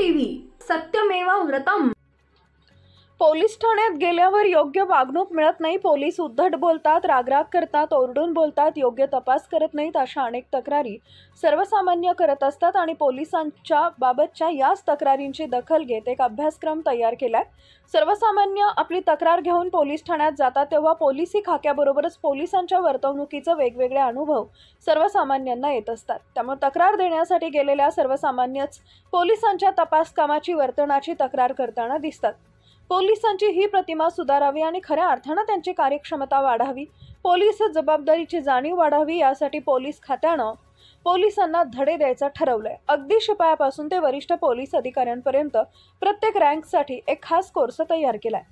TV सत्यमेव व्रतम। Police ठाण्यात गेल्यावर योग्य वागणूक मिळत नाही, पोलीस उद्धट बोलतात, रागराग करतात, ओरडून बोलतात, योग्य तपास करत नाहीत, अशा अनेक तक्रारी सर्वसामान्य करत असतात आणि पोलिसांच्या बाबतच्या याच तक्रारींची दखल घेत एक अभ्यासक्रम तयार केलाय। सर्वसामान्य आपली तक्रार घेऊन पोलीस ठाण्यात जातात तेव्हा पोलिसी खाक्याबरोबरच पोलिसांच्या वर्तवणुकीचे वेगवेगळे अनुभव सर्वसामान्यांना येत असतात। त्यामुळे तक्रार देण्यासाठी गेलेल्या सर्वसामान्यच पोलिसांच्या तपास कामाची वर्तनाची तक्रार करताना दिसतात। पोलिसांची ही प्रतिमा सुधारावी आणि खऱ्या अर्थाने त्यांची कार्यक्षमता वाढावी, पोलीस जबाबदारीची जाणीव वाढावी, यासाठी पोलीस खात्यानं पोलिसांना धडे द्यायचं ठरवलंय। अगदी शिपायापासून ते वरिष्ठ पोलीस अधिकाऱ्यांपर्यंत प्रत्येक रँकसाठी एक खास कोर्स तयार केलाय।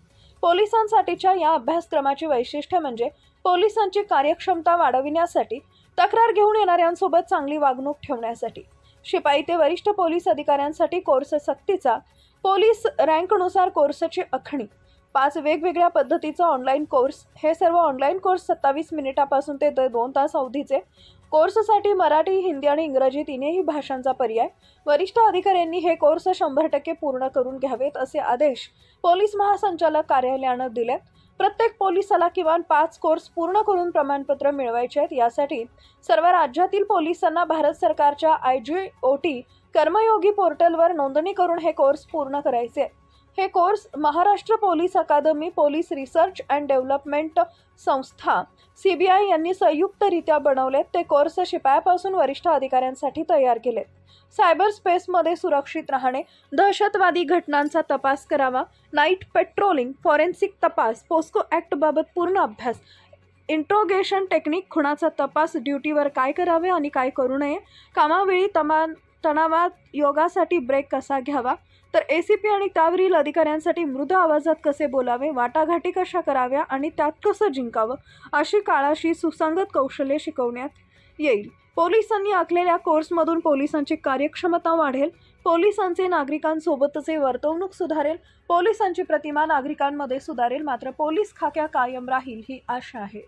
पोलिसांसाठीच्या या अभ्यासक्रमाची वैशिष्ट्य म्हणजे पोलिसांची कार्यक्षमता वाढविण्यासाठी, तक्रार घेऊन येणाऱ्यांसोबत चांगली वागणूक ठेवण्यासाठी। शिपाई ते वरिष्ठ पोलीस अधिकाऱ्यांसाठी कोर्स सक्तीचा, पोलीस रँकनुसार कोर्सची आखणी, 5 वेगवेगळ्या पद्धतीचा ऑनलाईन कोर्स। हे सर्व ऑनलाईन कोर्स 27 मिनिटापासून ते 2 तास अवधीचे। कोर्ससाठी मराठी, हिंदी आणि इंग्रजी तिन्ही भाषांचा पर्याय। वरिष्ठ अधिकाऱ्यांनी हे कोर्स 100% पूर्ण करून घ्यावेत असे आदेश पोलीस महासंचालक कार्यालयानं दिलेत। प्रत्येक पोलिसाला किमान 5 कोर्स पूर्ण करून प्रमाणपत्र मिळवायचे आहेत। यासाठी सर्व राज्यातील पोलिसांना भारत सरकारच्या IGOT कर्मयोगी पोर्टलवर नोंदणी करून हे कोर्स पूर्ण करायचे। हे course Maharashtra police academy, police research and development संस्था CBI यांनी संयुक्तरित्या बनवलेत। ते कोर्स शिपायापासून वरिष्ठ अधिकाऱ्यांसाठी तयार केलेत। सायबर स्पेसमध्ये सुरक्षित राहणे, दहशतवादी घटनांचा तपास करावा, नाईट पेट्रोलिंग, फॉरेन्सिक तपास, पोस्को ॲक्ट बाबत पूर्ण अभ्यास, इंट्रोगेशन टेक्निक, खुनाचा तपास, ड्युटीवर काय करावे आणि काय करू नये, कामावेळी तणावात योगासाठी ब्रेक कसा घ्यावा, तर ACP आणि त्यावरील अधिकाऱ्यांसाठी मृद आवाजात कसे बोलावे, वाटाघाटी कशा कराव्या आणि त्यात कसं जिंकावं, अशी काळाशी सुसंगत कौशल्ये शिकवण्यात येईल। पोलिसांनी आखलेल्या कोर्समधून पोलिसांची कार्यक्षमता वाढेल, पोलिसांचे नागरिकांसोबतचे वर्तवणूक सुधारेल, पोलिसांची प्रतिमा नागरिकांमध्ये सुधारेल, मात्र पोलीस खाक्या कायम राहील ही आशा आहे।